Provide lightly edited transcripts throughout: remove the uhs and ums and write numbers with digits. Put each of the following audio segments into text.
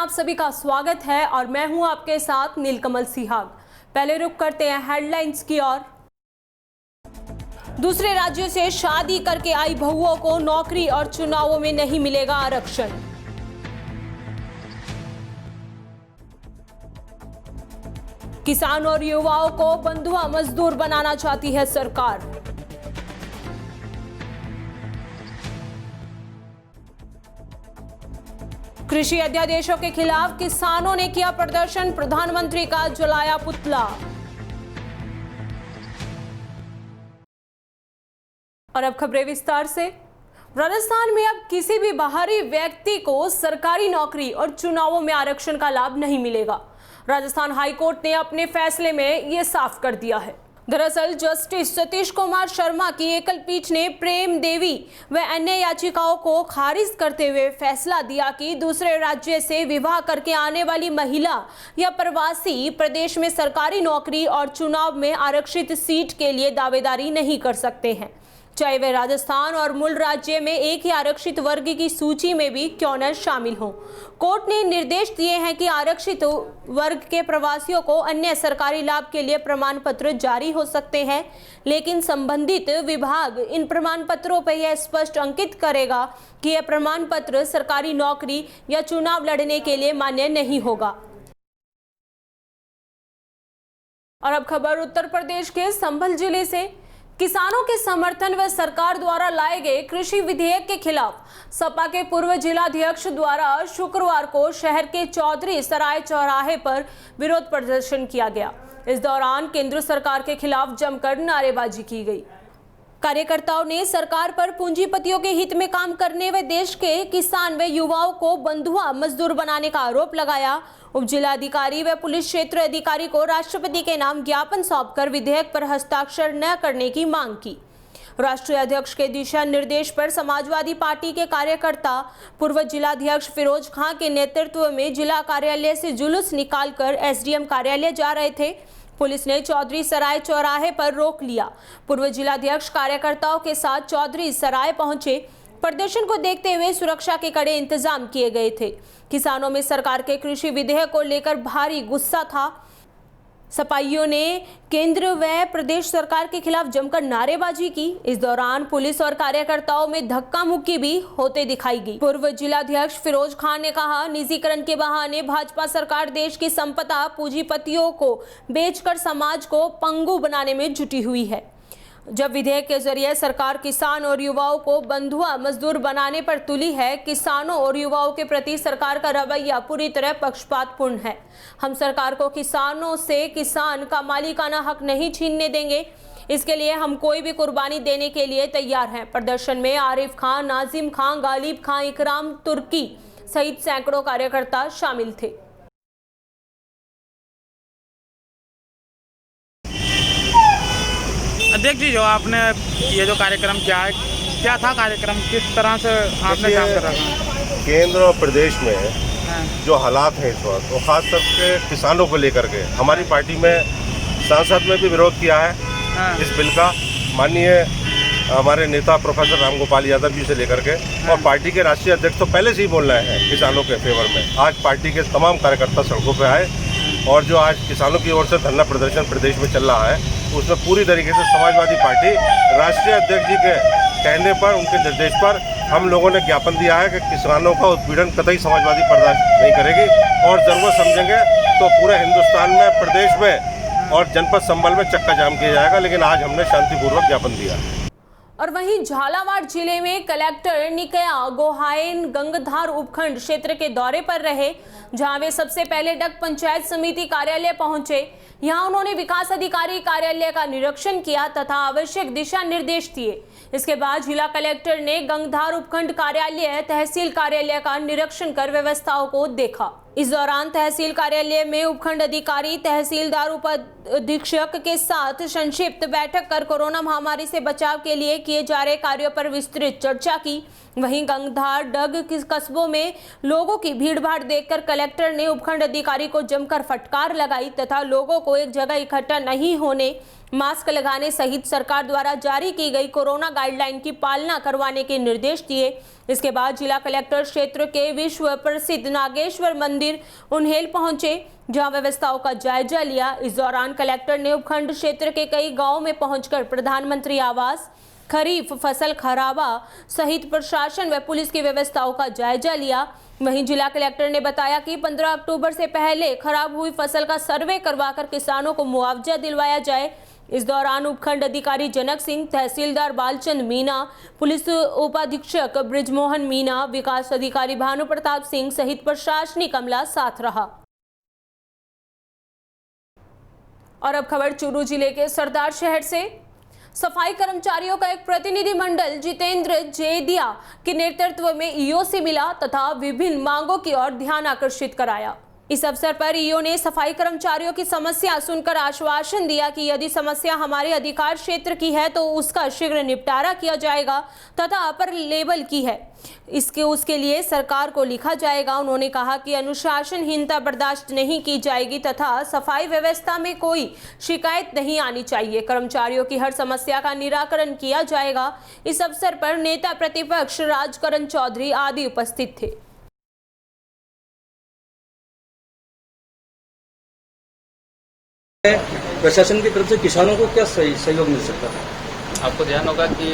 आप सभी का स्वागत है और मैं हूं आपके साथ नीलकमल सिहाग। पहले रुक करते हैं हेडलाइंस की ओर। दूसरे राज्यों से शादी करके आई बहुओं को नौकरी और चुनावों में नहीं मिलेगा आरक्षण। किसान और युवाओं को बंधुआ मजदूर बनाना चाहती है सरकार। कृषि अध्यादेशों के खिलाफ किसानों ने किया प्रदर्शन, प्रधानमंत्री का जलाया पुतला। और अब खबरें विस्तार से। राजस्थान में अब किसी भी बाहरी व्यक्ति को सरकारी नौकरी और चुनावों में आरक्षण का लाभ नहीं मिलेगा। राजस्थान हाईकोर्ट ने अपने फैसले में यह साफ कर दिया है। दरअसल जस्टिस सतीश कुमार शर्मा की एकल पीठ ने प्रेम देवी व अन्य याचिकाओं को खारिज करते हुए फैसला दिया कि दूसरे राज्य से विवाह करके आने वाली महिला या प्रवासी प्रदेश में सरकारी नौकरी और चुनाव में आरक्षित सीट के लिए दावेदारी नहीं कर सकते हैं, चाहे वे राजस्थान और मूल राज्य में एक ही आरक्षित वर्ग की सूची में भी क्यों न शामिल हों। कोर्ट ने निर्देश दिए हैं कि आरक्षित वर्ग के प्रवासियों को अन्य सरकारी लाभ के लिए प्रमाण पत्र जारी हो सकते हैं, लेकिन संबंधित विभाग इन प्रमाण पत्रों पर यह स्पष्ट अंकित करेगा कि यह प्रमाण पत्र सरकारी नौकरी या चुनाव लड़ने के लिए मान्य नहीं होगा। और अब खबर उत्तर प्रदेश के संभल जिले से। किसानों के समर्थन व सरकार द्वारा लाए गए कृषि विधेयक के खिलाफ सपा के पूर्व जिलाध्यक्ष द्वारा शुक्रवार को शहर के चौधरी सराय चौराहे पर विरोध प्रदर्शन किया गया। इस दौरान केंद्र सरकार के खिलाफ जमकर नारेबाजी की गई। कार्यकर्ताओं ने सरकार पर पूंजीपतियों के हित में काम करने व देश के किसान व युवाओं को बंधुआ मजदूर बनाने का आरोप लगाया। उप जिलाधिकारी व पुलिस क्षेत्र अधिकारी को राष्ट्रपति के नाम ज्ञापन सौंपकर विधेयक पर हस्ताक्षर न करने की मांग की। राष्ट्रीय अध्यक्ष के दिशा निर्देश पर समाजवादी पार्टी के कार्यकर्ता पूर्व जिलाध्यक्ष फिरोज खां के नेतृत्व में जिला कार्यालय से जुलूस निकालकर एसडीएम कार्यालय जा रहे थे। पुलिस ने चौधरी सराय चौराहे पर रोक लिया। पूर्व जिलाध्यक्ष कार्यकर्ताओं के साथ चौधरी सराय पहुंचे। प्रदर्शन को देखते हुए सुरक्षा के कड़े इंतजाम किए गए थे। किसानों में सरकार के कृषि विधेयक को लेकर भारी गुस्सा था। सपाइयों ने केंद्र व प्रदेश सरकार के खिलाफ जमकर नारेबाजी की। इस दौरान पुलिस और कार्यकर्ताओं में धक्का मुक्की भी होते दिखाई गई। पूर्व जिलाध्यक्ष फिरोज खान ने कहा, निजीकरण के बहाने भाजपा सरकार देश की संपदा पूंजीपतियों को बेचकर समाज को पंगु बनाने में जुटी हुई है। जब विधेयक के जरिए सरकार किसान और युवाओं को बंधुआ मजदूर बनाने पर तुली है, किसानों और युवाओं के प्रति सरकार का रवैया पूरी तरह पक्षपातपूर्ण है। हम सरकार को किसानों से किसान का मालिकाना हक नहीं छीनने देंगे। इसके लिए हम कोई भी कुर्बानी देने के लिए तैयार हैं। प्रदर्शन में आरिफ खान, नाजिम खान, गालिब खान, इकराम तुर्की सहित सैकड़ों कार्यकर्ता शामिल थे। अध्यक्ष जी, जो आपने ये जो कार्यक्रम किया है, क्या था कार्यक्रम, किस तरह से आपने काम करा था? केंद्र और प्रदेश में जो हालात हैं इस वक्त, वो खास करके किसानों को लेकर के हमारी पार्टी में सांसद में भी विरोध किया है इस बिल का। माननीय हमारे नेता प्रोफेसर रामगोपाल यादव जी से लेकर के और पार्टी के राष्ट्रीय अध्यक्ष तो पहले से ही बोल रहे हैं किसानों के फेवर में। आज पार्टी के तमाम कार्यकर्ता सड़कों पर आए और जो आज किसानों की ओर से धरना प्रदर्शन प्रदेश में चल रहा है, उसमें पूरी तरीके से समाजवादी पार्टी राष्ट्रीय अध्यक्ष जी के कहने पर, उनके निर्देश पर हम लोगों ने ज्ञापन दिया है कि किसानों का उत्पीड़न कतई समाजवादी बर्दाश्त नहीं करेगी और ज़रूरत समझेंगे तो पूरे हिंदुस्तान में, प्रदेश में और जनपद संभल में चक्का जाम किया जाएगा। लेकिन आज हमने शांतिपूर्वक ज्ञापन दिया। और वहीं झालावाड़ जिले में कलेक्टर निकया गोहाइन गंगधार उपखंड क्षेत्र के दौरे पर रहे, जहां वे सबसे पहले डग पंचायत समिति कार्यालय पहुंचे। यहां उन्होंने विकास अधिकारी कार्यालय का निरीक्षण किया तथा आवश्यक दिशा निर्देश दिए। इसके बाद जिला कलेक्टर ने गंगधार उपखंड कार्यालय, तहसील कार्यालय का निरीक्षण कर व्यवस्थाओं को देखा। इस दौरान तहसील कार्यालय में उपखंड अधिकारी, तहसीलदार, उप अधीक्षक के साथ संक्षिप्त बैठक कर कोरोना महामारी से बचाव के लिए किए जा रहे कार्यों पर विस्तृत चर्चा की। वहीं गंगधार डग कस्बों में लोगों की भीड़भाड़ देखकर कलेक्टर ने उपखंड अधिकारी को जमकर फटकार लगाई तथा लोगों को एक जगह इकट्ठा नहीं होने, मास्क लगाने सहित सरकार द्वारा जारी की गई कोरोना गाइडलाइन की पालना करवाने के निर्देश दिए। इसके बाद जिला कलेक्टर क्षेत्र के विश्व प्रसिद्ध नागेश्वर मंदिर उन्हेल पहुंचे, जहां व्यवस्थाओं का जायजा लिया। इस दौरान कलेक्टर ने उपखंड क्षेत्र के कई गांवों में पहुंचकर प्रधानमंत्री आवास, खरीफ फसल खराबा सहित प्रशासन व पुलिस की व्यवस्थाओं का जायजा लिया। वहीं जिला कलेक्टर ने बताया कि 15 अक्टूबर से पहले खराब हुई फसल का सर्वे करवाकर किसानों को मुआवजा दिलवाया जाए। इस दौरान उपखंड अधिकारी जनक सिंह, तहसीलदार बालचंद मीना, पुलिस उपाधीक्षक ब्रिजमोहन मीना, विकास अधिकारी भानु प्रताप सिंह सहित प्रशासनिक अमला साथ रहा। और अब खबर चूरू जिले के सरदार शहर से। सफाई कर्मचारियों का एक प्रतिनिधि मंडल जितेंद्र जेदिया के नेतृत्व में ईओ से मिला तथा विभिन्न मांगों की ओर ध्यान आकर्षित कराया। इस अवसर पर ईओ ने सफाई कर्मचारियों की समस्या सुनकर आश्वासन दिया कि यदि समस्या हमारे अधिकार क्षेत्र की है तो उसका शीघ्र निपटारा किया जाएगा तथा अपर लेवल की है उसके लिए सरकार को लिखा जाएगा। उन्होंने कहा कि अनुशासनहीनता बर्दाश्त नहीं की जाएगी तथा सफाई व्यवस्था में कोई शिकायत नहीं आनी चाहिए। कर्मचारियों की हर समस्या का निराकरण किया जाएगा। इस अवसर पर नेता प्रतिपक्ष राजकरण चौधरी आदि उपस्थित थे। प्रशासन की तरफ से किसानों को क्या सहयोग मिल सकता है? आपको ध्यान होगा कि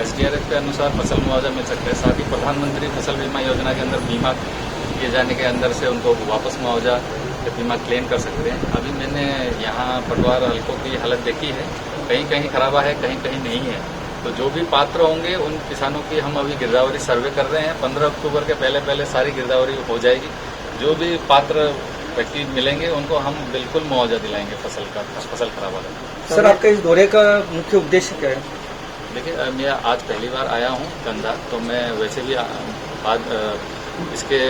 एसडीआरएफ के अनुसार फसल मुआवजा मिल सकता है। साथ ही प्रधानमंत्री फसल बीमा योजना के अंदर बीमा किए जाने के अंदर से उनको वापस मुआवजा या बीमा क्लेम कर सकते हैं। अभी मैंने यहाँ पटवार हल्कों की हालत देखी है, कहीं कहीं खराबा है, कहीं कहीं नहीं है। तो जो भी पात्र होंगे उन किसानों की हम अभी गिरदावरी सर्वे कर रहे हैं। 15 अक्टूबर के पहले सारी गिरदावरी हो जाएगी। जो भी पात्र व्यक्ति मिलेंगे उनको हम बिल्कुल मुआवजा दिलाएंगे फसल खराब वाला। सर, आपका इस दौरे का मुख्य उद्देश्य क्या है? देखिए, मैं आज पहली बार आया हूँ गंगा, तो मैं वैसे भी बाद इसके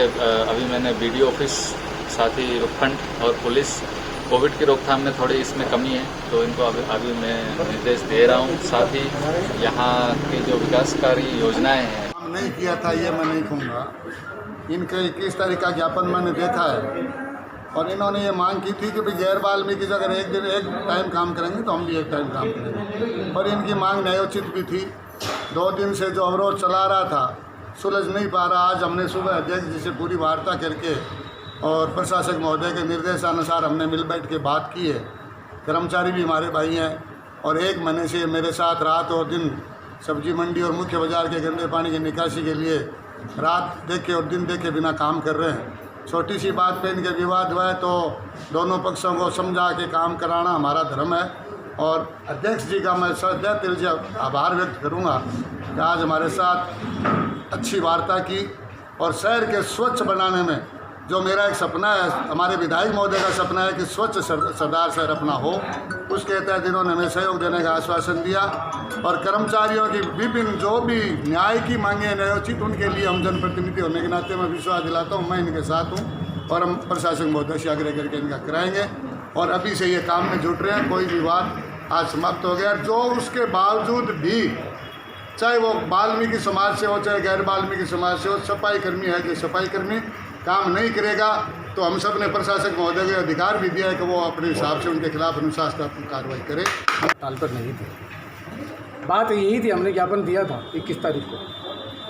अभी मैंने बीडीओ ऑफिस, साथ ही उपखंड और पुलिस, कोविड की रोकथाम में थोड़ी इसमें कमी है तो इनको अभी मैं निर्देश दे रहा हूँ। साथ ही यहाँ की जो विकासकारी योजनाएं हैं नहीं किया था ये मैं नहीं कहूँगा। इनके 21 तारीख का ज्ञापन मैंने देखा है और इन्होंने ये मांग की थी कि भाई गैर वाल्मीकि जो अगर एक टाइम काम करेंगे तो हम भी एक टाइम काम करेंगे। और इनकी मांग न्यायोचित भी थी। 2 दिन से जो अवरोध चला रहा था सुलझ नहीं पा रहा। आज हमने सुबह अध्यक्ष जी से पूरी वार्ता करके और प्रशासक महोदय के निर्देशानुसार हमने मिल बैठ के बात की है। कर्मचारी भी हमारे भाई हैं और 1 महीने से मेरे साथ रात और दिन सब्जी मंडी और मुख्य बाजार के गंदे पानी की निकासी के लिए रात देखे और दिन देखे बिना काम कर रहे हैं। छोटी सी बात पे इनके विवाद हुआ है तो दोनों पक्षों को समझा के काम कराना हमारा धर्म है। और अध्यक्ष जी का मैं सदैव दिल से आभार व्यक्त करूंगा कि आज हमारे साथ अच्छी वार्ता की और शहर के स्वच्छ बनाने में जो मेरा एक सपना है, हमारे विधायक महोदय का सपना है कि स्वच्छ सरदार शहर अपना हो, उसके तहत इन्होंने हमें सहयोग देने का आश्वासन दिया। और कर्मचारियों की विभिन्न जो भी न्याय की मांगे न्यायोचित, उनके लिए हम जनप्रतिनिधि होने के नाते मैं विश्वास दिलाता हूँ, मैं इनके साथ हूँ और हम प्रशासक महोदय से आग्रह करके इनका कराएंगे। और अभी से ये काम में जुट रहे हैं। कोई विवाद आज समाप्त हो गया। जो उसके बावजूद भी, चाहे वो वाल्मीकि समाज से हो चाहे गैर वाल्मीकि समाज से हो, सफाई कर्मी है कि सफाई कर्मी काम नहीं करेगा तो हम सब ने प्रशासक महोदय को अधिकार भी दिया है कि वो अपने हिसाब से उनके खिलाफ अनुशासनात्मक कार्रवाई करे। ताल पर नहीं थे। बात यही थी, हमने ज्ञापन दिया था 21 तारीख को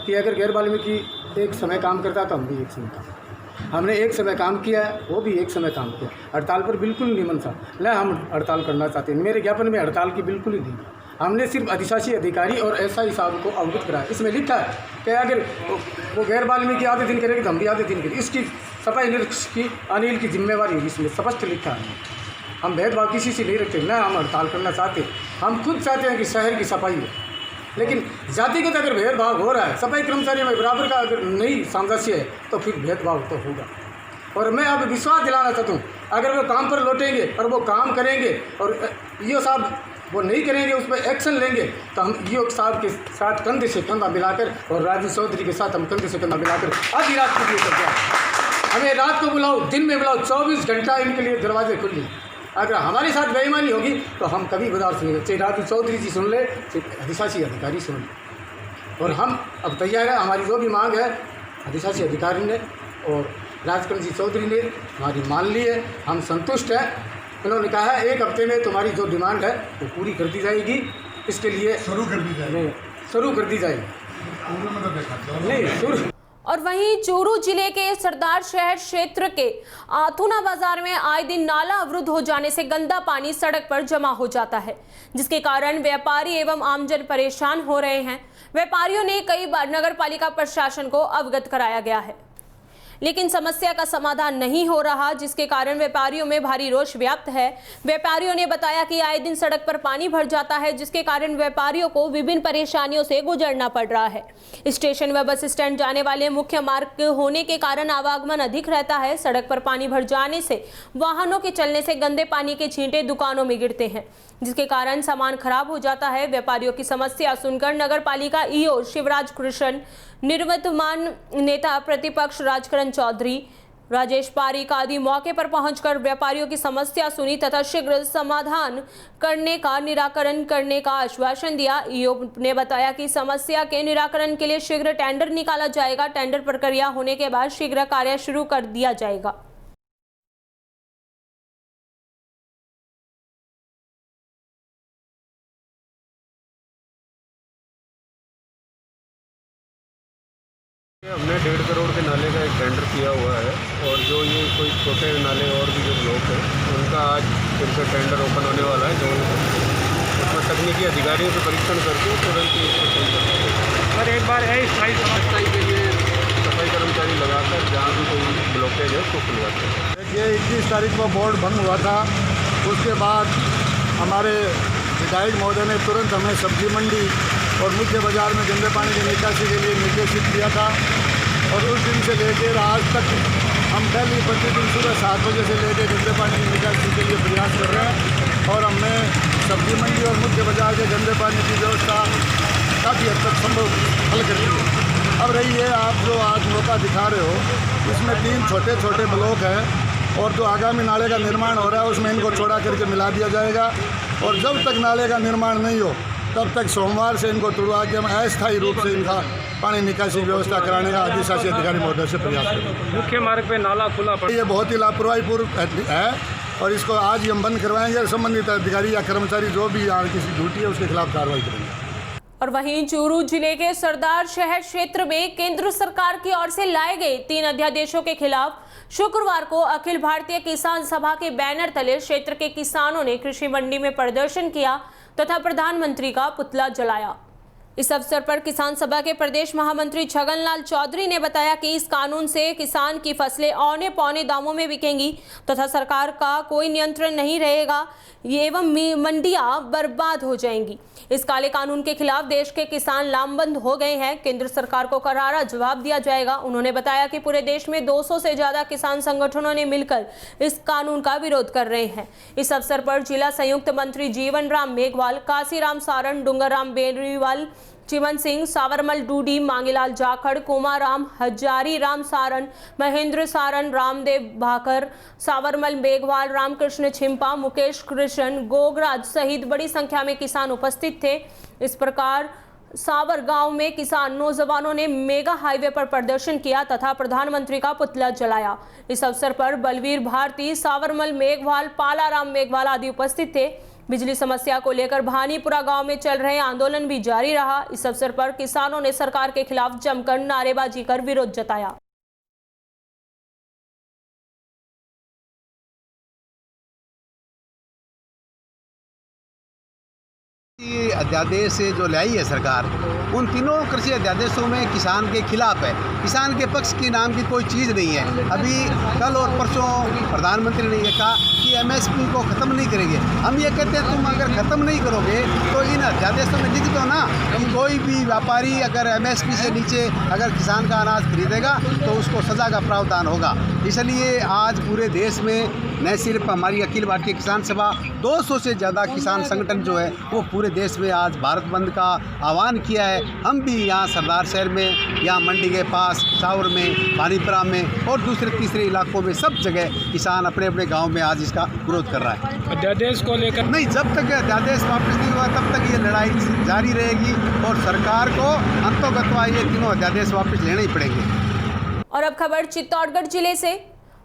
कि अगर गैर वाल्मीकि एक समय काम करता तो हम भी एक समय काम। हमने एक समय काम किया है, वो भी एक समय काम किया। हड़ताल पर बिल्कुल नहीं मन था, न हम हड़ताल करना चाहते हैं। मेरे ज्ञापन में हड़ताल की बिल्कुल ही नहीं। हमने सिर्फ अधिशासी अधिकारी और एसआई साहब को अवगत कराया। इसमें लिखा है कि अगर वो गैर वाल्मीकि आधे दिन करेगी तो हम भी आधे दिन करेंगे। इसकी सफाई निरीक्षक की अनिल की जिम्मेवारी होगी, इसमें स्पष्ट लिखा है। हम भेदभाव किसी से नहीं रखते, न हम हड़ताल करना चाहते। हम खुद चाहते हैं कि शहर की सफाई हो, लेकिन जातिगत अगर भेदभाव हो रहा है, सफाई कर्मचारियों में बराबर का अगर नहीं सामंजस्य है तो फिर भेदभाव तो होगा। और मैं अब विश्वास दिलाना चाहता हूँ, अगर वो काम पर लौटेंगे और वो काम करेंगे और ईओ साहब वो नहीं करेंगे, उस पर एक्शन लेंगे, तो हम ईओ साहब के साथ कंधे से कंधा मिलाकर और राजू चौधरी के साथ हम कंधे से कंधा मिलाकर आधी रात के लिए कर दिया। हमें रात को बुलाओ, दिन में बुलाओ, 24 घंटा इनके लिए दरवाजे खुले। अगर हमारे साथ बेईमानी होगी तो हम कभी बर्दाश्त नहीं, चाहे राजू चौधरी जी सुन ले, चाहे अधिशासी अधिकारी सुन ले। और हम अब तैयार है, हमारी जो भी मांग है अधिशासी अधिकारी ने और राजकरण जी चौधरी ने हमारी मान ली है, हम संतुष्ट हैं। उन्होंने कहा है 1 हफ्ते में तुम्हारी जो डिमांड है वो पूरी कर दी जाएगी, इसके लिए शुरू कर दी जाएगी। नहीं शुरू। और वहीं चूरू जिले के सरदार शहर क्षेत्र के आथुना बाजार में आए दिन नाला अवरुद्ध हो जाने से गंदा पानी सड़क पर जमा हो जाता है, जिसके कारण व्यापारी एवं आमजन परेशान हो रहे हैं। व्यापारियों ने कई बार नगर पालिका प्रशासन को अवगत कराया गया है, लेकिन समस्या का समाधान नहीं हो रहा, जिसके कारण व्यापारियों में भारी रोष व्याप्त है। व्यापारियों ने बताया कि आए दिन सड़क पर पानी भर जाता है, जिसके कारण व्यापारियों को विभिन्न परेशानियों से गुजरना पड़ रहा है। स्टेशन व बस स्टैंड जाने वाले मुख्य मार्ग होने के कारण आवागमन अधिक रहता है। सड़क पर पानी भर जाने से वाहनों के चलने से गंदे पानी के छींटे दुकानों में गिरते हैं, जिसके कारण सामान खराब हो जाता है। व्यापारियों की समस्या सुनकर नगर पालिका ईओ शिवराज कृष्ण, निर्वतमान नेता प्रतिपक्ष राजकरण चौधरी, राजेश पारीक आदि मौके पर पहुंचकर व्यापारियों की समस्या सुनी तथा शीघ्र समाधान करने का निराकरण करने का आश्वासन दिया। ईओ ने बताया कि समस्या के निराकरण के लिए शीघ्र टेंडर निकाला जाएगा। टेंडर प्रक्रिया होने के बाद शीघ्र कार्य शुरू कर दिया जाएगा। हमने 1.5 करोड़ के नाले का एक टेंडर किया हुआ है और जो ये कोई छोटे नाले और भी जो ब्लॉक हैं उनका आज फिर से टेंडर ओपन होने वाला है, जो उसमें तकनीकी अधिकारियों से परीक्षण करके तुरंत ही इसको सही कर देंगे। और एक बार स्थायी समस्या के लिए सफाई कर्मचारी लगाकर जहाँ भी कोई ब्लॉकेज है उसको खुलवाते हैं। देखिए 21 तारीख को बोर्ड भंग हुआ था, उसके बाद हमारे विधायक महोदय ने तुरंत हमें सब्जी मंडी और मुख्य बाजार में गंदे पानी की निकासी के लिए निर्देशित किया था। और उस दिन से लेकर आज तक हम डेली प्रतिदिन सुबह 7 बजे से लेकर गंदे पानी की निकासी के लिए प्रयास कर रहे हैं और हमने सब्जी मंडी और मुख्य बाजार के गंदे पानी की व्यवस्था काफ़ी हद तक संभव हल कर दी है। अब रही है आप जो आज मौका दिखा रहे हो, इसमें 3 छोटे छोटे ब्लॉक हैं और जो आगामी नाले का निर्माण हो रहा है उसमें इनको छोड़ा करके मिला दिया जाएगा। और जब तक नाले का निर्माण नहीं हो तब तक सोमवार से इनको तुड़वा के हम अस्थायी रूप से इनका पानी निकासी व्यवस्था कराने का अधिशासी अधिकारी महोदय से प्रयास करेंगे। मुख्य मार्ग पे नाला खुला पड़ा, ये बहुत ही लापरवाहीपूर्ण है और इसको आज ही हम बंद करवाएंगे और संबंधित अधिकारी या कर्मचारी जो भी यहाँ किसी ड्यूटी है उसके खिलाफ कार्रवाई करेंगे। और वहीं चूरू जिले के सरदार शहर क्षेत्र में केंद्र सरकार की ओर से लाए गए 3 अध्यादेशों के खिलाफ शुक्रवार को अखिल भारतीय किसान सभा के बैनर तले क्षेत्र के किसानों ने कृषि मंडी में प्रदर्शन किया तथा प्रधानमंत्री का पुतला जलाया। इस अवसर पर किसान सभा के प्रदेश महामंत्री छगनलाल चौधरी ने बताया कि इस कानून से किसान की फसलें औने पौने दामों में बिकेंगी तथा सरकार का कोई नियंत्रण नहीं रहेगा एवं मंडियां बर्बाद हो जाएंगी। इस काले कानून के खिलाफ देश के किसान लामबंद हो गए हैं। केंद्र सरकार को करारा जवाब दिया जाएगा। उन्होंने बताया कि पूरे देश में 200 से ज्यादा किसान संगठनों ने मिलकर इस कानून का विरोध कर रहे हैं। इस अवसर पर जिला संयुक्त मंत्री जीवन राम मेघवाल, काशीराम सारण, डूंगरराम बेनीवाल, चिमन सिंह, सावरमल डूडी, मांगीलाल जाखड़, कुमाराम, हजारी राम सारण, महेंद्र सारण, रामदेव भाकर, सावरमल मेघवाल, रामकृष्ण छिंपा, मुकेश कृष्ण, गोगराज सहित बड़ी संख्या में किसान उपस्थित थे। इस प्रकार सावर गांव में किसान नौजवानों ने मेगा हाईवे पर प्रदर्शन किया तथा प्रधानमंत्री का पुतला जलाया। इस अवसर पर बलवीर भारती, सावरमल मेघवाल, पालाराम मेघवाल आदि उपस्थित थे। बिजली समस्या को लेकर भानीपुरा गांव में चल रहे आंदोलन भी जारी रहा। इस अवसर पर किसानों ने सरकार के खिलाफ जमकर नारेबाजी कर विरोध जताया। अध्यादेश जो लाई है सरकार, उन तीनों कृषि अध्यादेशों में किसान के खिलाफ है। किसान के पक्ष की नाम की कोई चीज़ नहीं है। अभी कल और परसों प्रधानमंत्री ने यह कहा कि एमएसपी को ख़त्म नहीं करेंगे। हम ये कहते हैं तुम अगर ख़त्म नहीं करोगे तो इन अध्यादेशों में लिख दो ना कि कोई भी व्यापारी अगर एमएसपी से नीचे अगर किसान का अनाज खरीदेगा तो उसको सज़ा का प्रावधान होगा। इसलिए आज पूरे देश में न सिर्फ हमारी अखिल भारतीय किसान सभा 200 से ज़्यादा किसान संगठन जो है वो पूरे देश में आज भारत बंद का आह्वान किया है। हम भी यहाँ सरदार शहर में, यहाँ मंडी के पास, शावर में, पानीपरा में और दूसरे तीसरे इलाकों में सब जगह किसान अपने अपने गाँव में आज इसका विरोध कर रहा है। अध्यादेश को लेकर नहीं, जब तक अध्यादेश वापस नहीं हुआ तब तक ये लड़ाई जारी रहेगी और सरकार को अंतोगत्वा ये तीनों अध्यादेश वापस लेने ही पड़ेंगे। और अब खबर चित्तौड़गढ़ जिले से।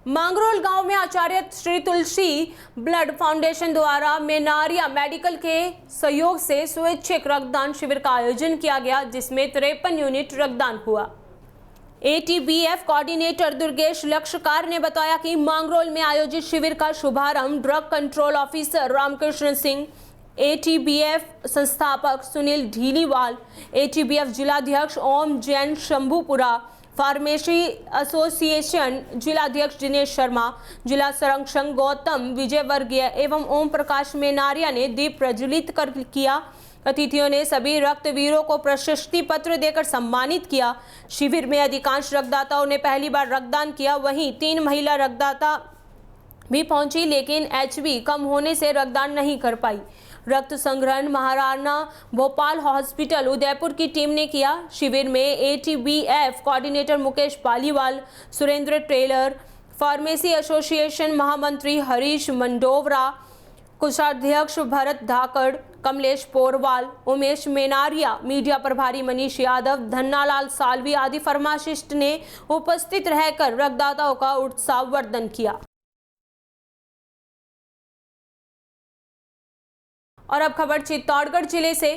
मांगरोल गांव में आचार्य श्री तुलसी ब्लड फाउंडेशन द्वारा मेनारिया मेडिकल के सहयोग से स्वैच्छिक रक्तदान शिविर का आयोजन किया गया, जिसमें 53 यूनिट रक्तदान हुआ। ATBF कोऑर्डिनेटर दुर्गेश लक्षकार ने बताया कि मांगरोल में आयोजित शिविर का शुभारंभ drug control officer Ramkrishna Singh, ATBF संस्थापक सुनील ढीलीवाल, ATBF जिलाध्यक्ष ओम जैन शंभुपुरा, फार्मेसी एसोसिएशन जिलाध्यक्ष दिनेश शर्मा, जिला संरक्षक गौतम विजयवर्गीय एवं ओम प्रकाश मेनारिया ने दीप प्रज्वलित कर किया। अतिथियों ने सभी रक्तवीरों को प्रशस्ति पत्र देकर सम्मानित किया। शिविर में अधिकांश रक्तदाताओं ने पहली बार रक्तदान किया। वहीं 3 महिला रक्तदाता भी पहुंची, लेकिन HB कम होने से रक्तदान नहीं कर पाई। रक्त संग्रहण महाराणा भोपाल हॉस्पिटल उदयपुर की टीम ने किया। शिविर में ATBF coordinator Mukesh Paliwal, Surendra Tailor, pharmacy association महामंत्री हरीश मंडोवरा, कोषाध्यक्ष भरत धाकड़, कमलेश पोरवाल, उमेश मेनारिया, मीडिया प्रभारी मनीष यादव, धन्नालाल सालवी आदि फार्मासिस्ट ने उपस्थित रहकर रक्तदाताओं का उत्साहवर्धन किया। और अब खबर चित्तौड़गढ़ जिले से।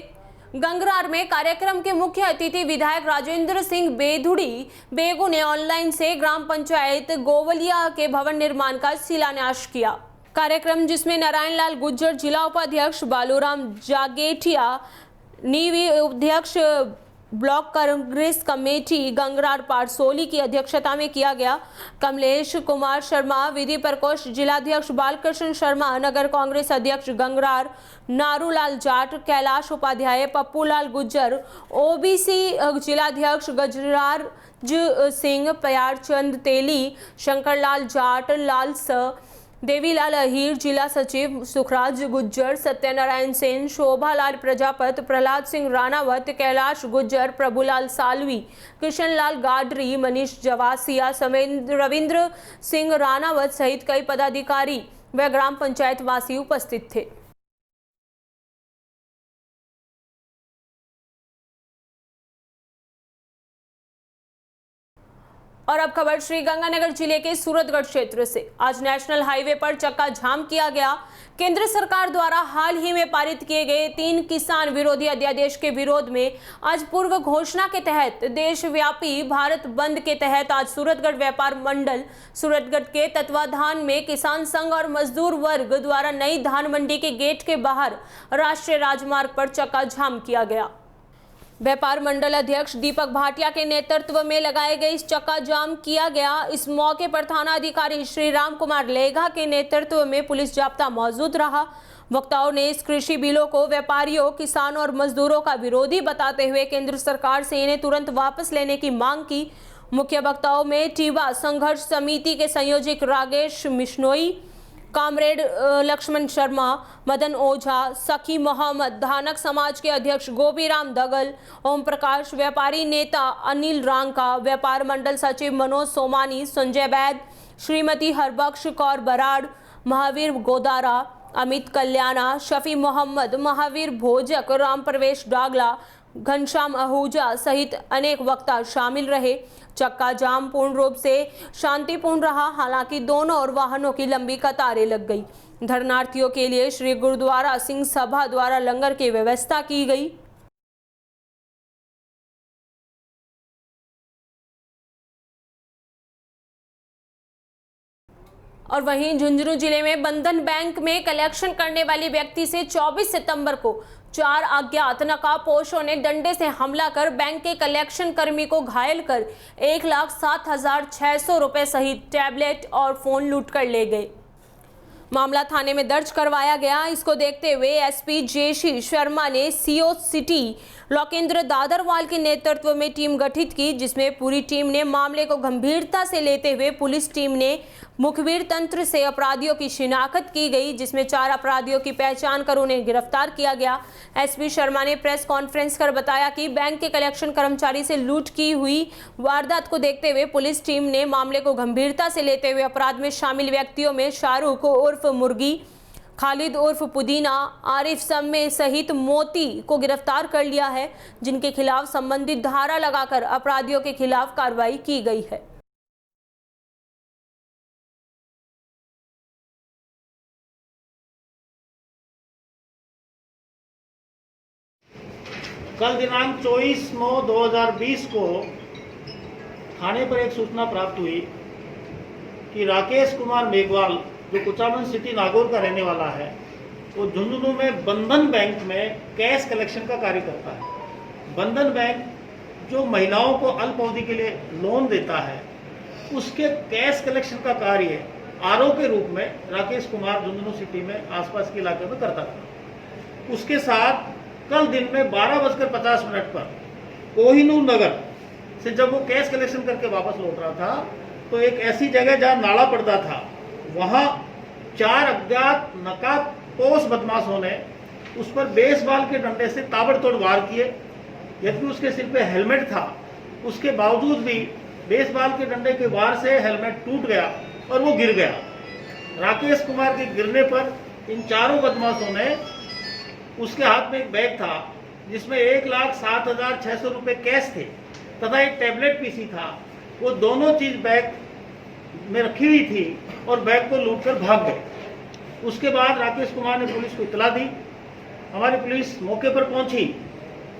गंगरार में कार्यक्रम के मुख्य अतिथि विधायक राजेंद्र सिंह बेधुड़ी बेगू ने ऑनलाइन से ग्राम पंचायत गोवलिया के भवन निर्माण का शिलान्यास किया। कार्यक्रम जिसमें नारायण लाल गुज्जर जिला उपाध्यक्ष, बालूराम जागेठिया नीवी अध्यक्ष, ब्लॉक कांग्रेस कमेटी गंगरार पारसोली की अध्यक्षता में किया गया। कमलेश कुमार शर्मा विधि प्रकोष्ठ जिलाध्यक्ष, बालकृष्ण शर्मा नगर कांग्रेस अध्यक्ष गंगरार, नारूलाल जाट, कैलाश उपाध्याय, पप्पूलाल गुज्जर OBC जिलाध्यक्ष, गजराज सिंह, प्यारचंद तेली, शंकरलाल जाट, लाल स, देवीलाल अहीर, जिला सचिव सुखराज गुज्जर, सत्यनारायण सेन, शोभालाल प्रजापत, प्रहलाद सिंह राणावत, कैलाश गुज्जर, प्रभुलाल सालवी, कृष्णलाल गाडरी, मनीष जवासिया समेत रविंद्र सिंह राणावत सहित कई पदाधिकारी व ग्राम पंचायत वासी उपस्थित थे। और अब खबर श्रीगंगानगर जिले के सूरतगढ़ क्षेत्र से। आज नेशनल हाईवे पर चक्का जाम किया गया। केंद्र सरकार द्वारा हाल ही में पारित किए गए 3 किसान विरोधी अध्यादेश के विरोध में आज पूर्व घोषणा के तहत देशव्यापी भारत बंद के तहत आज सूरतगढ़ व्यापार मंडल सूरतगढ़ के तत्वाधान में किसान संघ और मजदूर वर्ग द्वारा नई धान मंडी के गेट के बाहर राष्ट्रीय राजमार्ग पर चक्का जाम किया गया। व्यापार मंडल अध्यक्ष दीपक भाटिया के नेतृत्व में लगाए गए इस चक्का जाम किया गया। इस मौके पर थाना अधिकारी श्री राम कुमार लेघा के नेतृत्व में पुलिस जाब्ता मौजूद रहा। वक्ताओं ने इस कृषि बिलों को व्यापारियों, किसानों और मजदूरों का विरोधी बताते हुए केंद्र सरकार से इन्हें तुरंत वापस लेने की मांग की। मुख्य वक्ताओं में टीबा संघर्ष समिति के संयोजक राजेश मिश्नोई, कामरेड लक्ष्मण शर्मा, मदन ओझा, सखी मोहम्मद, धानक समाज के अध्यक्ष गोपीराम दगल, ओम प्रकाश, व्यापारी नेता अनिल रांका, व्यापार मंडल सचिव मनोज सोमानी, संजय वैद, श्रीमती हरबख्श कौर बराड़, महावीर गोदारा, अमित कल्याणा, शफी मोहम्मद, महावीर भोजक, राम प्रवेश डागला, घनश्याम आहूजा सहित अनेक वक्ता शामिल रहे। चक्का जाम पूर्ण रूप से शांतिपूर्ण रहा। हालांकि दोनों ओर वाहनों की लंबी कतारें लग गई। धरनार्थियों के लिए श्री गुरुद्वारा सिंह सभा द्वारा लंगर की व्यवस्था की गई। और वहीं झुंझुनू जिले में बंधन बैंक में कलेक्शन करने वाली व्यक्ति से 24 सितंबर को 4 अज्ञात नकाबपोशों ने डंडे से हमला कर बैंक के कलेक्शन कर्मी को घायल कर 1,07,600 रुपए सहित टैबलेट और फोन लूट कर ले गए। मामला थाने में दर्ज करवाया गया। इसको देखते हुए एसपी जेसी शर्मा ने सीओ सिटी लोकेंद्र दादरवाल के नेतृत्व में टीम गठित की, जिसमें पूरी टीम ने मामले को गंभीरता से लेते हुए पुलिस टीम ने मुखबिर तंत्र से अपराधियों की शिनाख्त की गई, जिसमें 4 अपराधियों की पहचान कर उन्हें गिरफ्तार किया गया। एसपी शर्मा ने प्रेस कॉन्फ्रेंस कर बताया कि बैंक के कलेक्शन कर्मचारी से लूट की हुई वारदात को देखते हुए पुलिस टीम ने मामले को गंभीरता से लेते हुए अपराध में शामिल व्यक्तियों में शाहरुख उर्फ मुर्गी, खालिद उर्फ पुदीना, आरिफ सम्मे सहित मोती को गिरफ्तार कर लिया है, जिनके खिलाफ संबंधित धारा लगाकर अपराधियों के खिलाफ कार्रवाई की गई है। कल दिनांक 24/9/2020 को थाने पर एक सूचना प्राप्त हुई कि राकेश कुमार मेघवाल, जो कुचामन सिटी नागौर का रहने वाला है, वो झुंझुनू में बंधन बैंक में कैश कलेक्शन का कार्य करता है। बंधन बैंक जो महिलाओं को अल्प अवधि के लिए लोन देता है, उसके कैश कलेक्शन का कार्य आरओ के रूप में राकेश कुमार झुंझुनू सिटी में आसपास के इलाके में करता था। उसके साथ कल दिन में 12:50 पर कोहिनूर नगर से जब वो कैश कलेक्शन करके वापस लौट रहा था, तो एक ऐसी जगह जहां नाला पड़ता था, वहां 4 अज्ञात नकाबपोश बदमाशों ने उस पर बेसबॉल के डंडे से ताबड़तोड़ वार किए। यद्यपि उसके सिर पे हेलमेट था, उसके बावजूद भी बेसबॉल के डंडे के वार से हेलमेट टूट गया और वो गिर गया। राकेश कुमार के गिरने पर इन चारों बदमाशों ने, उसके हाथ में एक बैग था जिसमें 1,07,600 रुपये कैश थे तथा एक टैबलेट पीसी था, वो दोनों चीज बैग में रखी हुई थी और बैग को लूटकर भाग गए। उसके बाद राकेश कुमार ने पुलिस को इतला दी। हमारी पुलिस मौके पर पहुंची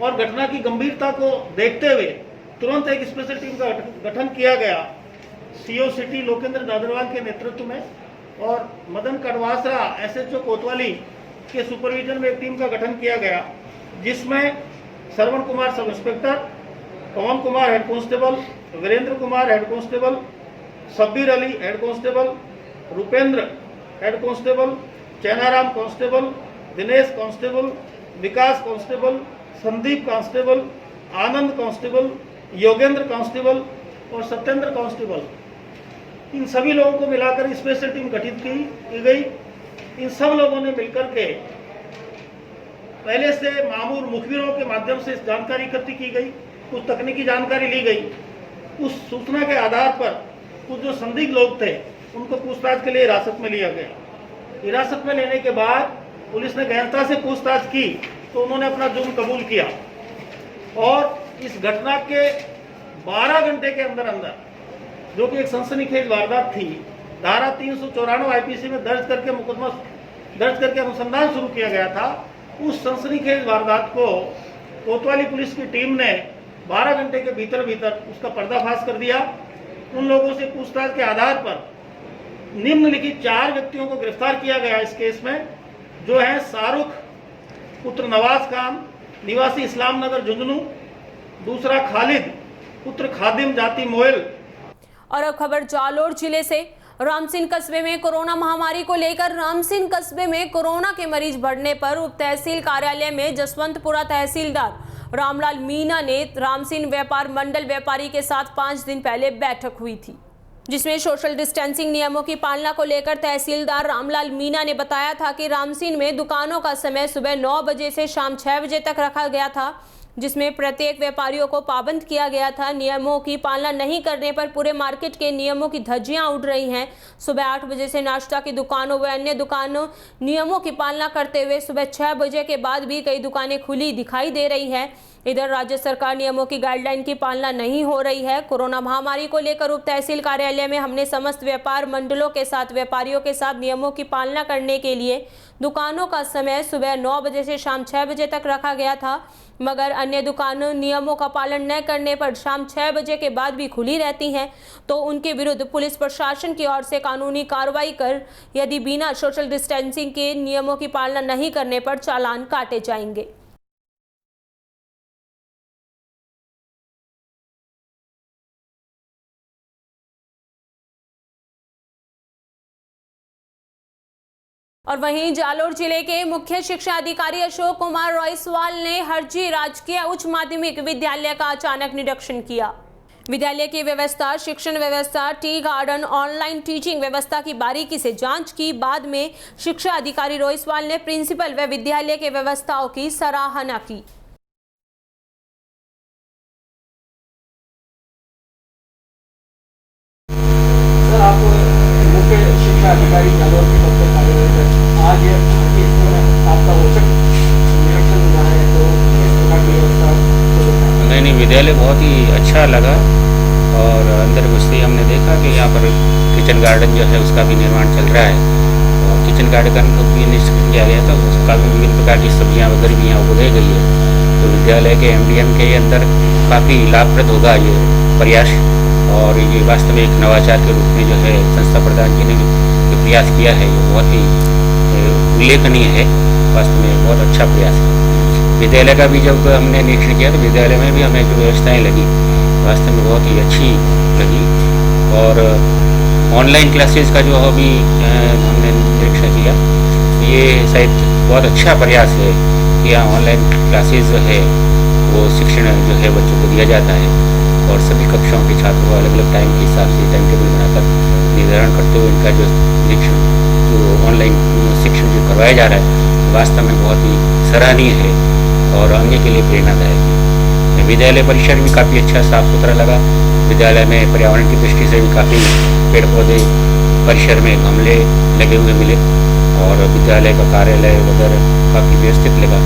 और घटना की गंभीरता को देखते हुए तुरंत एक स्पेशल टीम का गठन किया गया सीओ सिटी लोकेंद्र दादरवाल के नेतृत्व में, और मदन कड़वासरा एसएचओ कोतवाली के सुपरविजन में एक टीम का गठन किया गया, जिसमें Shravan Kumar sub inspector, Pawan Kumar head constable, Virendra Kumar head constable, Shabbir Ali head constable, Rupendra head constable, Chainaram constable, Dinesh constable, Vikas constable, Sandeep constable, Anand constable, Yogendra constable और सत्येंद्र कांस्टेबल, इन सभी लोगों को मिलाकर स्पेशल टीम गठित की गई। इन सब लोगों ने मिलकर के पहले से मामूल मुखबिरों के माध्यम से जानकारी इकट्ठी की गई, कुछ तकनीकी जानकारी ली गई। उस सूचना के आधार पर कुछ जो संदिग्ध लोग थे उनको पूछताछ के लिए हिरासत में लिया गया। हिरासत में लेने के बाद पुलिस ने गहनता से पूछताछ की तो उन्होंने अपना जुर्म कबूल किया और इस घटना के 12 घंटे के अंदर अंदर, जो कि एक सनसनीखेज वारदात थी, धारा 394 आईपीसी में दर्ज करके मुकदमा दर्ज करके अनुसंधान शुरू किया गया था। उस सनसनीखेज वारदात को कोतवाली पुलिस की टीम ने 12 घंटे के भीतर उसका पर्दाफाश कर दिया। उन लोगों से पूछताछ के आधार पर निम्नलिखित 4 व्यक्तियों को गिरफ्तार किया गया इस केस में, जो है शाहरुख पुत्र नवाज खान निवासी इस्लाम नगर झुंझुनू, दूसरा खालिद पुत्र खादिम जाति मोयल। और अब खबर जालोर जिले से। रामसिंह कस्बे में कोरोना महामारी को लेकर रामसिंह कस्बे में कोरोना के मरीज बढ़ने पर उप तहसील कार्यालय में जसवंतपुरा तहसीलदार रामलाल मीणा ने रामसिंह व्यापार मंडल व्यापारी के साथ 5 दिन पहले बैठक हुई थी, जिसमें सोशल डिस्टेंसिंग नियमों की पालना को लेकर तहसीलदार रामलाल मीणा ने बताया था कि रामसिंह में दुकानों का समय सुबह 9 बजे से शाम 6 बजे तक रखा गया था, जिसमें प्रत्येक व्यापारियों को पाबंद किया गया था। नियमों की पालना नहीं करने पर पूरे मार्केट के नियमों की धज्जियां उड़ रही हैं। सुबह 8 बजे से नाश्ता की दुकानों व अन्य दुकानों नियमों की पालना करते हुए सुबह 6 बजे के बाद भी कई दुकानें खुली दिखाई दे रही हैं। इधर राज्य सरकार नियमों की गाइडलाइन की पालना नहीं हो रही है। कोरोना महामारी को लेकर उप तहसील कार्यालय में हमने समस्त व्यापार मंडलों के साथ व्यापारियों के साथ नियमों की पालना करने के लिए दुकानों का समय सुबह 9 बजे से शाम 6 बजे तक रखा गया था, मगर अन्य दुकानों नियमों का पालन न करने पर शाम 6 बजे के बाद भी खुली रहती हैं, तो उनके विरुद्ध पुलिस प्रशासन की ओर से कानूनी कार्रवाई कर यदि बिना सोशल डिस्टेंसिंग के नियमों की पालना नहीं करने पर चालान काटे जाएंगे। और वहीं जालोर जिले के मुख्य शिक्षा अधिकारी अशोक कुमार रॉयसवाल ने हरजी राजकीय उच्च माध्यमिक विद्यालय का अचानक निरीक्षण किया। विद्यालय की व्यवस्था, शिक्षण व्यवस्था, टी गार्डन, ऑनलाइन टीचिंग व्यवस्था की बारीकी से जांच की। बाद में शिक्षा अधिकारी रॉयसवाल ने प्रिंसिपल व विद्यालय के व्यवस्थाओं की सराहना की। सर, आप मुख्य शिक्षा अधिकारी जालोर के पद पर कार्यरत हैं। आज आपका औचक निरीक्षण हुआ है, तो किस प्रकार की व्यवस्था? नहीं, विद्यालय बहुत ही अच्छा लगा और अंदर घुसते ही हमने देखा कि यहाँ पर किचन गार्डन जो है उसका भी निर्माण चल रहा है और किचन गार्डन को भी निरीक्षण किया गया था। उसका भी विभिन्न प्रकार की सब्जियाँ वगैरह भी यहाँ उगाई गई है। तो विद्यालय के MDM के अंदर काफ़ी लाभप्रद होगा ये प्रयास और ये वास्तव में एक नवाचार के रूप में जो है संस्था प्रधान जी ने जो प्रयास किया है ये बहुत ही उल्लेखनीय है। वास्तव में बहुत अच्छा प्रयास है। विद्यालय का भी जब हमने निरीक्षण किया तो विद्यालय में भी हमें जो व्यवस्थाएं लगी वास्तव में बहुत ही अच्छी लगी। और ऑनलाइन क्लासेस का जो अभी हमने निरीक्षण किया ये शायद बहुत अच्छा प्रयास है कि यहाँ ऑनलाइन क्लासेस जो है वो शिक्षण जो है बच्चों को दिया जाता है और सभी कक्षाओं के छात्रों को अलग अलग टाइम के हिसाब से टाइम टेबल बनाकर निर्धारण करते हुए इनका जो निरीक्षण जो ऑनलाइन शिक्षण जो करवाया जा रहा है वास्तव में बहुत ही सराहनीय है और अन्य के लिए प्रेरणादायक है। विद्यालय परिसर भी काफ़ी अच्छा साफ सुथरा लगा। विद्यालय में पर्यावरण की दृष्टि से भी काफ़ी पेड़ पौधे परिसर में गमले लगे हुए मिले और विद्यालय का कार्यालय वगैरह काफ़ी व्यवस्थित लगा।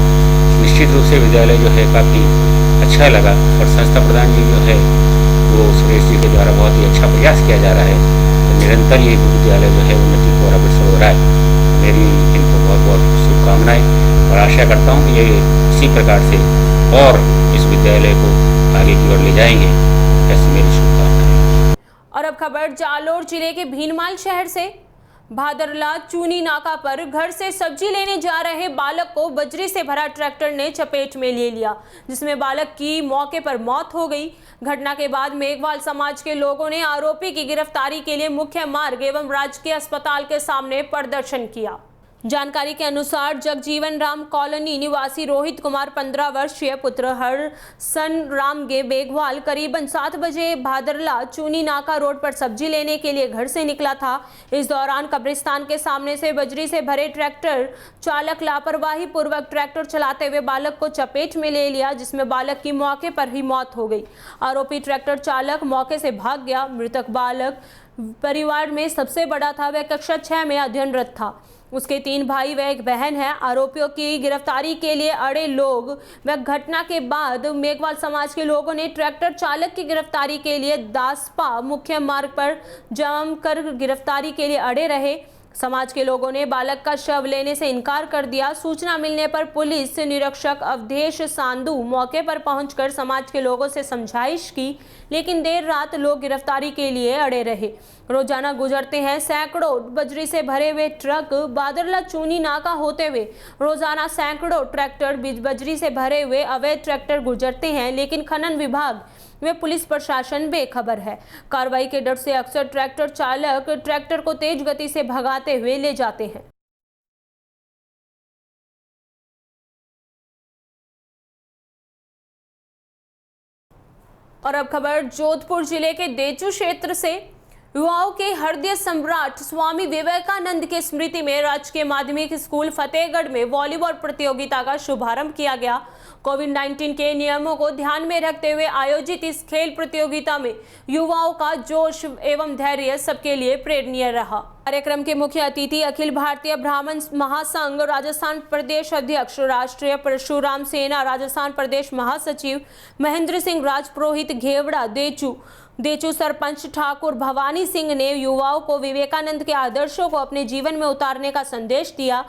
निश्चित रूप से विद्यालय जो है काफ़ी अच्छा लगा और संस्था प्रधान जी जो है वो सुरेश जी के द्वारा बहुत ही अच्छा प्रयास किया जा रहा है। तो निरंतर ये विद्यालय जो है उन्नति को और अग्रसर हो रहा है। मेरी इनको बहुत बहुत शुभकामनाएं और आशा करता हूँ कि ये इसी प्रकार से और इस विद्यालय को आगे की ओर ले जाएंगे, ऐसी मेरी शुभकामनाएं। और अब खबर जालोर जिले के भीनमाल शहर से। भादरला चूनी नाका पर घर से सब्जी लेने जा रहे बालक को बजरी से भरा ट्रैक्टर ने चपेट में ले लिया, जिसमें बालक की मौके पर मौत हो गई। घटना के बाद मेघवाल समाज के लोगों ने आरोपी की गिरफ्तारी के लिए मुख्य मार्ग एवं राजकीय अस्पताल के सामने प्रदर्शन किया। जानकारी के अनुसार जगजीवन राम कॉलोनी निवासी रोहित कुमार 15 वर्षीय पुत्र हरसन राम गे बेगवाल करीबन 7 बजे भादरला चूनी नाका रोड पर सब्जी लेने के लिए घर से निकला था। इस दौरान कब्रिस्तान के सामने से बजरी से भरे ट्रैक्टर चालक लापरवाही पूर्वक ट्रैक्टर चलाते हुए बालक को चपेट में ले लिया, जिसमें बालक की मौके पर ही मौत हो गई। आरोपी ट्रैक्टर चालक मौके से भाग गया। मृतक बालक परिवार में सबसे बड़ा था। वह कक्षा 6 में अध्ययनरत था। उसके 3 भाई व एक बहन है। आरोपियों की गिरफ्तारी के लिए अड़े लोग व घटना के बाद मेघवाल समाज के लोगों ने ट्रैक्टर चालक की गिरफ्तारी के लिए दासपा मुख्य मार्ग पर जमकर गिरफ्तारी के लिए अड़े रहे। समाज के लोगों ने बालक का शव लेने से इनकार कर दिया। सूचना मिलने पर पुलिस निरीक्षक अवधेश सांधु मौके पर पहुंचकर समाज के लोगों से समझाइश की, लेकिन देर रात लोग गिरफ्तारी के लिए अड़े रहे। रोजाना गुजरते हैं सैकड़ों बजरी से भरे हुए ट्रक। बादरला चूनी नाका होते हुए रोजाना सैकड़ों ट्रैक्टर बजरी से भरे हुए अवैध ट्रैक्टर गुजरते हैं, लेकिन खनन विभाग वे पुलिस प्रशासन बेखबर है। कार्रवाई के डर से अक्सर ट्रैक्टर चालक ट्रैक्टर को तेज गति से भगाते हुए ले जाते हैं। और अब खबर जोधपुर जिले के देचू क्षेत्र से। युवाओं के हृदय सम्राट स्वामी विवेकानंद के स्मृति में राजकीय माध्यमिक स्कूल फतेहगढ़ में वॉलीबॉल प्रतियोगिता का शुभारंभ किया गया। कोविड-19 के नियमों को ध्यान में रखते हुए आयोजित इस खेल प्रतियोगिता में युवाओं का जोश एवं धैर्य सबके लिए प्रेरणीय रहा। कार्यक्रम के मुख्य अतिथि अखिल भारतीय ब्राह्मण महासंघ राजस्थान प्रदेश अध्यक्ष, राष्ट्रीय परशुराम सेना राजस्थान प्रदेश महासचिव महेंद्र सिंह राजपुरोहित घेवड़ा, देचू सरपंच ठाकुर भवानी सिंह ने युवाओं को विवेकानंद के आदर्शों को अपने जीवन में उतारने का संदेश दिया।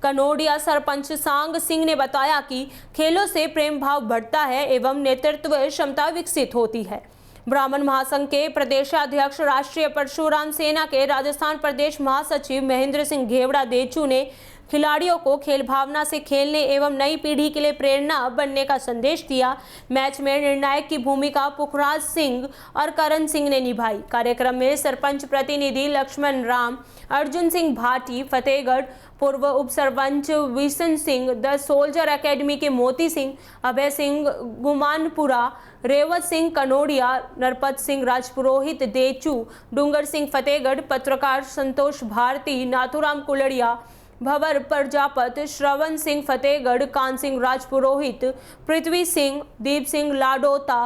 कनोडिया सरपंच सांग सिंह ने बताया कि खेलों से प्रेम भाव बढ़ता है एवं नेतृत्व क्षमता विकसित होती है। ब्राह्मण महासंघ के प्रदेशाध्यक्ष, राष्ट्रीय परशुराम सेना के राजस्थान प्रदेश महासचिव महेंद्र सिंह घेवड़ा देचू ने खिलाड़ियों को खेल भावना से खेलने एवं नई पीढ़ी के लिए प्रेरणा बनने का संदेश दिया। मैच में निर्णायक की भूमिका पुखराज सिंह और करण सिंह ने निभाई। कार्यक्रम में सरपंच प्रतिनिधि लक्ष्मण राम, अर्जुन सिंह भाटी फतेहगढ़, पूर्व उप sarpanch Vishan Singh, the soldier academy के मोती सिंह, अभय सिंह गुमानपुरा, रेवत सिंह कनोडिया, नरपत सिंह राजपुरोहित देचू, डूंगर सिंह फतेहगढ़, पत्रकार संतोष भारती, नाथुराम कुलड़िया, भवर प्रजापत, श्रवण सिंह फतेहगढ़, कान सिंह राजपुरोहित, पृथ्वी सिंह, दीप सिंह लाडोता,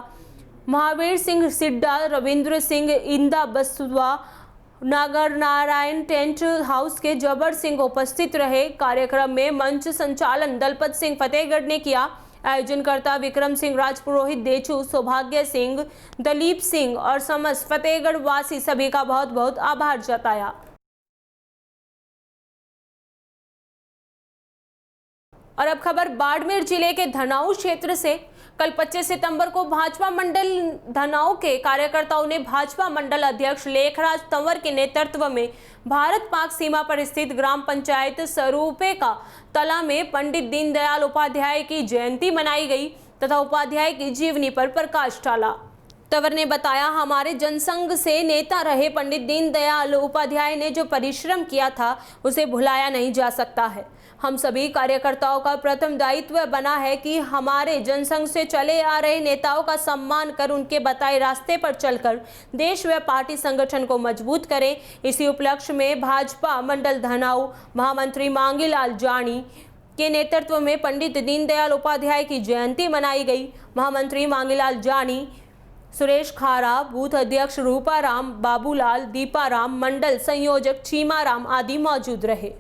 महावीर सिंह सिड्डा, रविंद्र सिंह इंदा बसुआ, नागर नारायण टेंट हाउस के जबर सिंह उपस्थित रहे। कार्यक्रम में मंच संचालन दलपत सिंह फतेहगढ़ ने किया। आयोजनकर्ता विक्रम सिंह राजपुरोहित देचू, सौभाग्य सिंह, दलीप सिंह और समस्त फतेहगढ़ वासी सभी का बहुत बहुत आभार जताया। और अब खबर बाड़मेर जिले के धनाऊ क्षेत्र से। कल 25 सितंबर को भाजपा मंडल धनाऊ के कार्यकर्ताओं ने भाजपा मंडल अध्यक्ष लेखराज तंवर के नेतृत्व में भारत पाक सीमा पर स्थित ग्राम पंचायत सरूपे का तला में पंडित दीनदयाल उपाध्याय की जयंती मनाई गई तथा उपाध्याय की जीवनी पर प्रकाश डाला। तंवर ने बताया, हमारे जनसंघ से नेता रहे पंडित दीनदयाल उपाध्याय ने जो परिश्रम किया था उसे भुलाया नहीं जा सकता है। हम सभी कार्यकर्ताओं का प्रथम दायित्व बना है कि हमारे जनसंघ से चले आ रहे नेताओं का सम्मान कर उनके बताए रास्ते पर चलकर देश व पार्टी संगठन को मजबूत करें। इसी उपलक्ष्य में भाजपा मंडल धनाऊ महामंत्री मांगीलाल जानी के नेतृत्व में पंडित दीनदयाल उपाध्याय की जयंती मनाई गई। महामंत्री मांगीलाल जानी, सुरेश खारा, बूथ अध्यक्ष रूपाराम, बाबूलाल, दीपाराम, मंडल संयोजक चीमाराम आदि मौजूद रहे।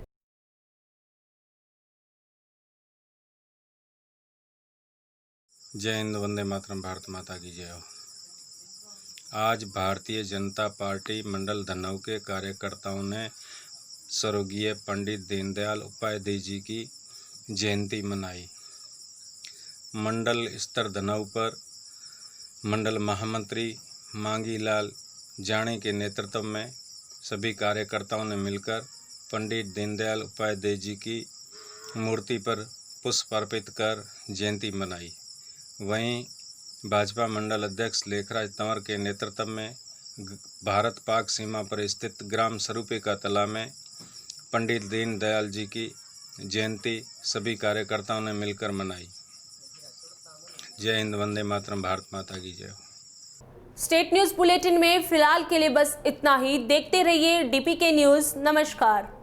जय हिंद, वंदे मातरम, भारत माता की जय हो। आज भारतीय जनता पार्टी मंडल धनाऊ के कार्यकर्ताओं ने स्वर्गीय पंडित दीनदयाल उपाध्याय जी की जयंती मनाई। मंडल स्तर धनाऊ पर मंडल महामंत्री मांगीलाल जानी के नेतृत्व में सभी कार्यकर्ताओं ने मिलकर पंडित दीनदयाल उपाध्याय जी की मूर्ति पर पुष्प अर्पित कर जयंती मनाई। वहीं भाजपा मंडल अध्यक्ष लेखराज तंवर के नेतृत्व में भारत पाक सीमा पर स्थित ग्राम सरूपे का तला में पंडित दीनदयाल जी की जयंती सभी कार्यकर्ताओं ने मिलकर मनाई। जय हिंद, वंदे मातरम, भारत माता की जय हो। स्टेट न्यूज बुलेटिन में फिलहाल के लिए बस इतना ही। देखते रहिए डीपीके न्यूज। नमस्कार।